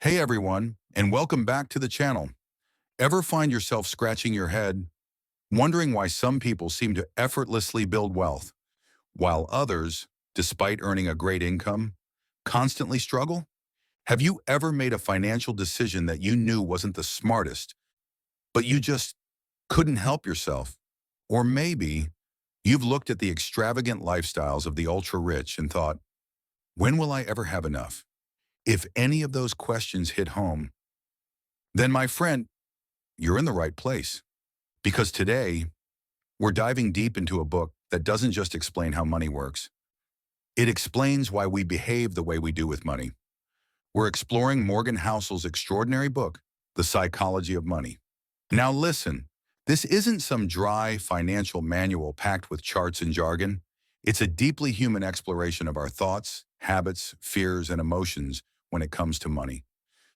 Hey everyone, and welcome back to the channel. Ever find yourself scratching your head, wondering why some people seem to effortlessly build wealth, while others, despite earning a great income, constantly struggle? Have you ever made a financial decision that you knew wasn't the smartest, but you just couldn't help yourself? Or maybe you've looked at the extravagant lifestyles of the ultra-rich and thought, when will I ever have enough? If any of those questions hit home, then my friend, you're in the right place. Because today, we're diving deep into a book that doesn't just explain how money works. It explains why we behave the way we do with money. We're exploring Morgan Housel's extraordinary book, The Psychology of Money. Now listen, this isn't some dry financial manual packed with charts and jargon. It's a deeply human exploration of our thoughts, habits, fears, and emotions when it comes to money.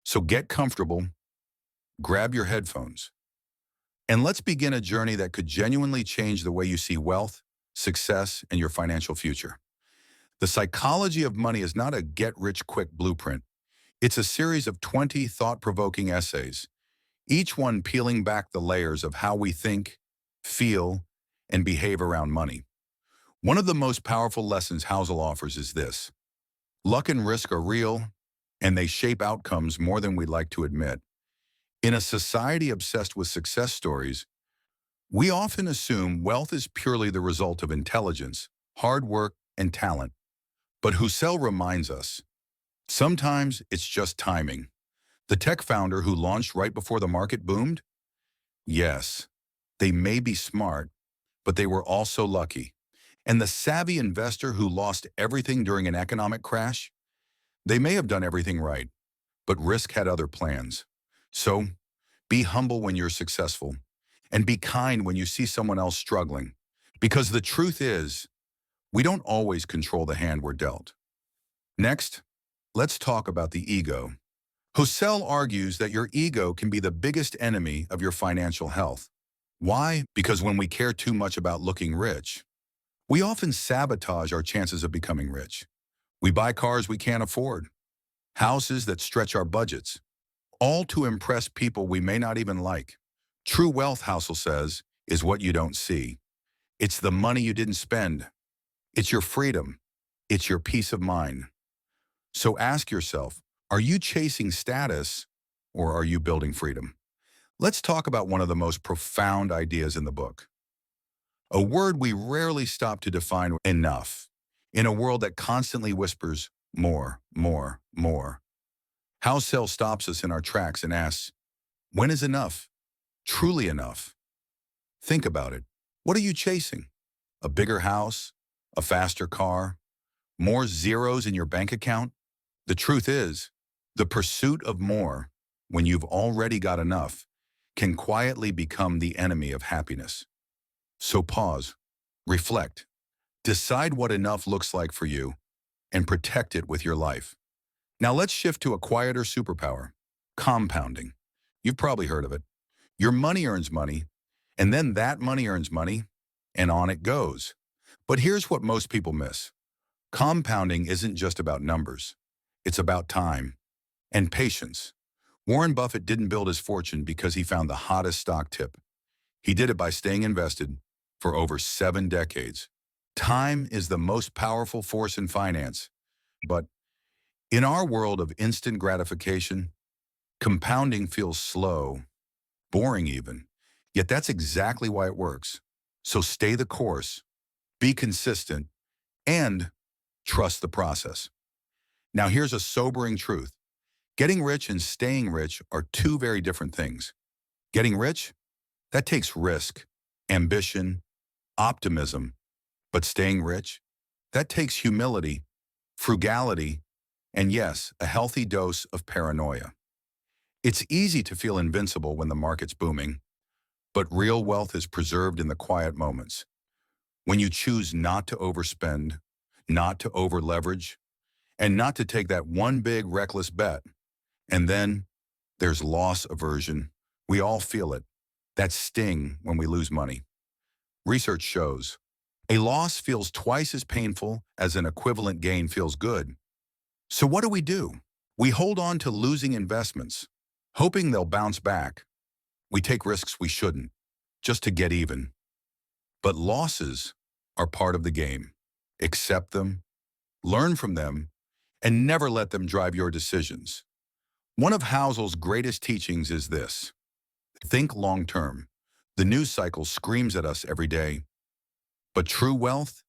So get comfortable, grab your headphones, and let's begin a journey that could genuinely change the way you see wealth, success, and your financial future. The Psychology of Money is not a get-rich-quick blueprint. It's a series of 20 thought-provoking essays, each one peeling back the layers of how we think, feel, and behave around money. One of the most powerful lessons Housel offers is this: luck and risk are real, and they shape outcomes more than we'd like to admit. In a society obsessed with success stories, we often assume wealth is purely the result of intelligence, hard work, and talent. But Housel reminds us, sometimes it's just timing. The tech founder who launched right before the market boomed? Yes, they may be smart, but they were also lucky. And the savvy investor who lost everything during an economic crash? They may have done everything right, but risk had other plans. So, be humble when you're successful, and be kind when you see someone else struggling. Because the truth is, we don't always control the hand we're dealt. Next, let's talk about the ego. Housel argues that your ego can be the biggest enemy of your financial health. Why? Because when we care too much about looking rich, we often sabotage our chances of becoming rich. We buy cars we can't afford, houses that stretch our budgets, all to impress people we may not even like. True wealth, Housel says, is what you don't see. It's the money you didn't spend. It's your freedom. It's your peace of mind. So ask yourself, are you chasing status or are you building freedom? Let's talk about one of the most profound ideas in the book. A word we rarely stop to define: enough. In a world that constantly whispers, more, more, more. Housel stops us in our tracks and asks, when is enough truly enough? Think about it. What are you chasing? A bigger house? A faster car? More zeros in your bank account? The truth is, the pursuit of more, when you've already got enough, can quietly become the enemy of happiness. So pause, reflect, decide what enough looks like for you, and protect it with your life. Now let's shift to a quieter superpower: compounding. You've probably heard of it. Your money earns money, and then that money earns money, and on it goes. But here's what most people miss. Compounding isn't just about numbers. It's about time and patience. Warren Buffett didn't build his fortune because he found the hottest stock tip. He did it by staying invested for over 7 decades. Time is the most powerful force in finance. But in our world of instant gratification, compounding feels slow, boring even. Yet that's exactly why it works. So stay the course, be consistent, and trust the process. Now here's a sobering truth. Getting rich and staying rich are two very different things. Getting rich? That takes risk, ambition, optimism. But staying rich? That takes humility, frugality, and yes, a healthy dose of paranoia. It's easy to feel invincible when the market's booming, but real wealth is preserved in the quiet moments. When you choose not to overspend, not to over-leverage, and not to take that one big reckless bet. And then there's loss aversion. We all feel it. That sting when we lose money. Research shows a loss feels twice as painful as an equivalent gain feels good. So what do? We hold on to losing investments, hoping they'll bounce back. We take risks we shouldn't, just to get even. But losses are part of the game. Accept them, learn from them, and never let them drive your decisions. One of Housel's greatest teachings is this: think long-term. The news cycle screams at us every day. But true wealth,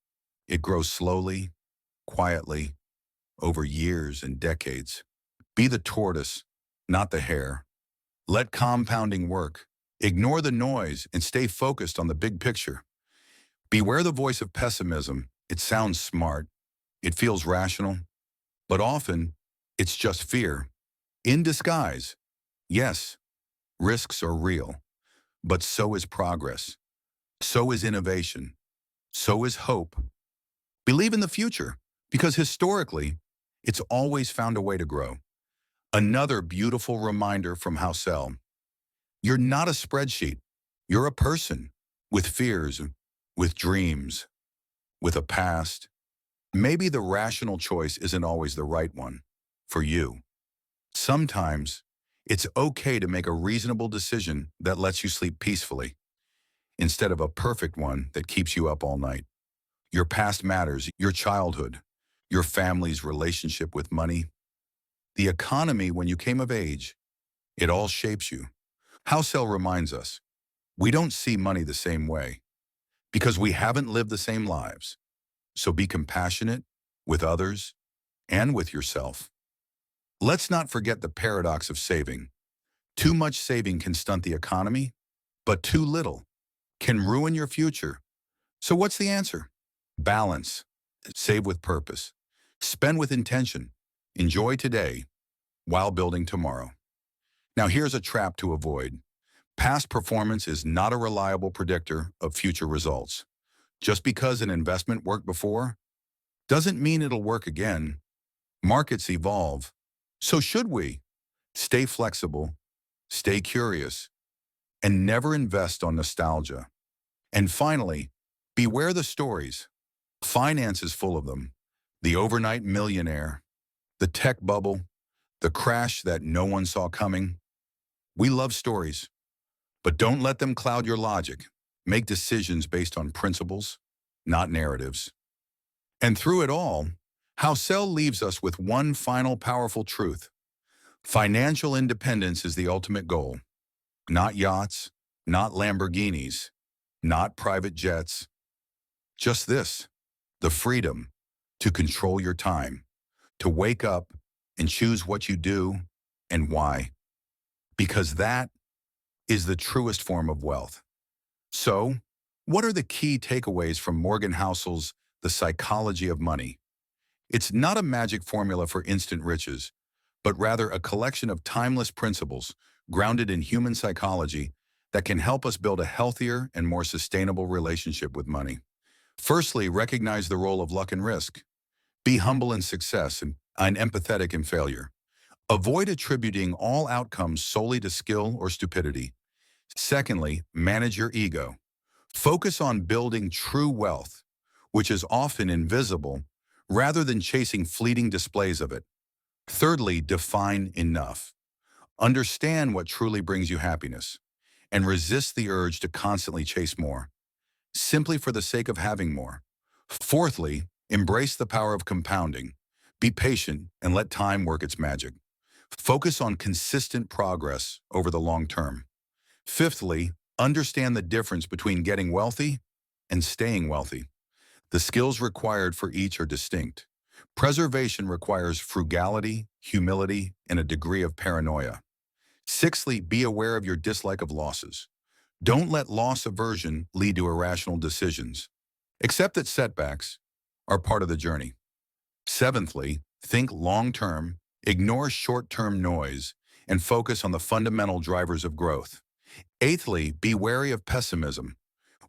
it grows slowly, quietly, over years and decades. Be the tortoise, not the hare. Let compounding work. Ignore the noise and stay focused on the big picture. Beware the voice of pessimism. It sounds smart. It feels rational. But often, it's just fear. In disguise. Yes, risks are real. But so is progress. So is innovation. So is hope. Believe in the future, because historically, it's always found a way to grow. Another beautiful reminder from Housel: you're not a spreadsheet. You're a person with fears, with dreams, with a past. Maybe the rational choice isn't always the right one for you. Sometimes it's okay to make a reasonable decision that lets you sleep peacefully instead of a perfect one that keeps you up all night. Your past matters, your childhood, your family's relationship with money, the economy when you came of age. It all shapes you. Housel reminds us, we don't see money the same way because we haven't lived the same lives. So be compassionate with others and with yourself. Let's not forget the paradox of saving. Too much saving can stunt the economy, but too little can ruin your future. So what's the answer? Balance. Save with purpose. Spend with intention. Enjoy today while building tomorrow. Now here's a trap to avoid. Past performance is not a reliable predictor of future results. Just because an investment worked before doesn't mean it'll work again. Markets evolve. So should we. Stay flexible, stay curious, and never invest on nostalgia. And finally, beware the stories. Finance is full of them. The overnight millionaire, the tech bubble, the crash that no one saw coming. We love stories, but don't let them cloud your logic. Make decisions based on principles, not narratives. And through it all, Housel leaves us with one final powerful truth. Financial independence is the ultimate goal. Not yachts, not Lamborghinis, not private jets. Just this: the freedom to control your time, to wake up and choose what you do and why. Because that is the truest form of wealth. So, what are the key takeaways from Morgan Housel's The Psychology of Money? It's not a magic formula for instant riches, but rather a collection of timeless principles grounded in human psychology that can help us build a healthier and more sustainable relationship with money. Firstly, recognize the role of luck and risk. Be humble in success and empathetic in failure. Avoid attributing all outcomes solely to skill or stupidity. Secondly, manage your ego. Focus on building true wealth, which is often invisible, rather than chasing fleeting displays of it. Thirdly, define enough. Understand what truly brings you happiness, and resist the urge to constantly chase more, simply for the sake of having more. Fourthly, embrace the power of compounding. Be patient and let time work its magic. Focus on consistent progress over the long term. Fifthly, understand the difference between getting wealthy and staying wealthy. The skills required for each are distinct. Preservation requires frugality, humility, and a degree of paranoia. Sixthly, be aware of your dislike of losses. Don't let loss aversion lead to irrational decisions. Accept that setbacks are part of the journey. Seventhly, think long-term, ignore short-term noise, and focus on the fundamental drivers of growth. Eighthly, be wary of pessimism.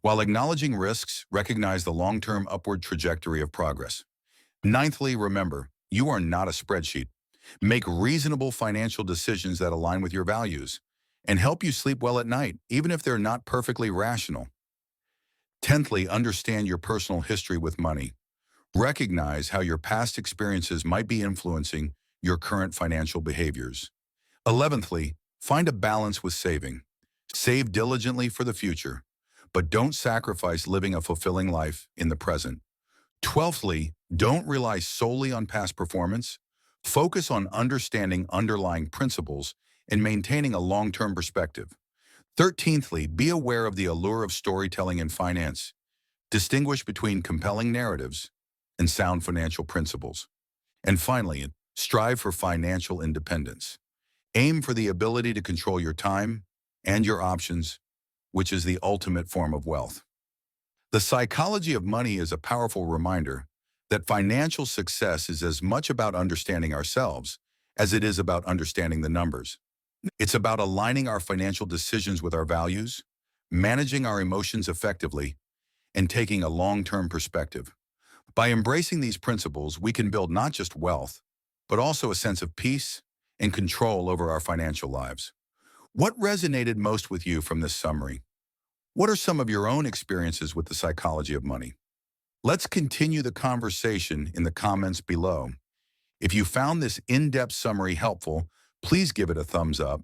While acknowledging risks, recognize the long-term upward trajectory of progress. Ninthly, remember, you are not a spreadsheet. Make reasonable financial decisions that align with your values and help you sleep well at night, even if they're not perfectly rational. Tenthly, understand your personal history with money. Recognize how your past experiences might be influencing your current financial behaviors. 11thly, find a balance with saving. Save diligently for the future, but don't sacrifice living a fulfilling life in the present. 12thly, don't rely solely on past performance. Focus on understanding underlying principles and maintaining a long-term perspective. 13thly, be aware of the allure of storytelling in finance. Distinguish between compelling narratives and sound financial principles. And finally, strive for financial independence. Aim for the ability to control your time and your options, which is the ultimate form of wealth. The psychology of money is a powerful reminder that financial success is as much about understanding ourselves as it is about understanding the numbers. It's about aligning our financial decisions with our values, managing our emotions effectively, and taking a long-term perspective. By embracing these principles, we can build not just wealth, but also a sense of peace and control over our financial lives. What resonated most with you from this summary? What are some of your own experiences with the psychology of money? Let's continue the conversation in the comments below. If you found this in-depth summary helpful, please give it a thumbs up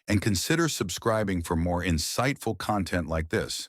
and consider subscribing for more insightful content like this.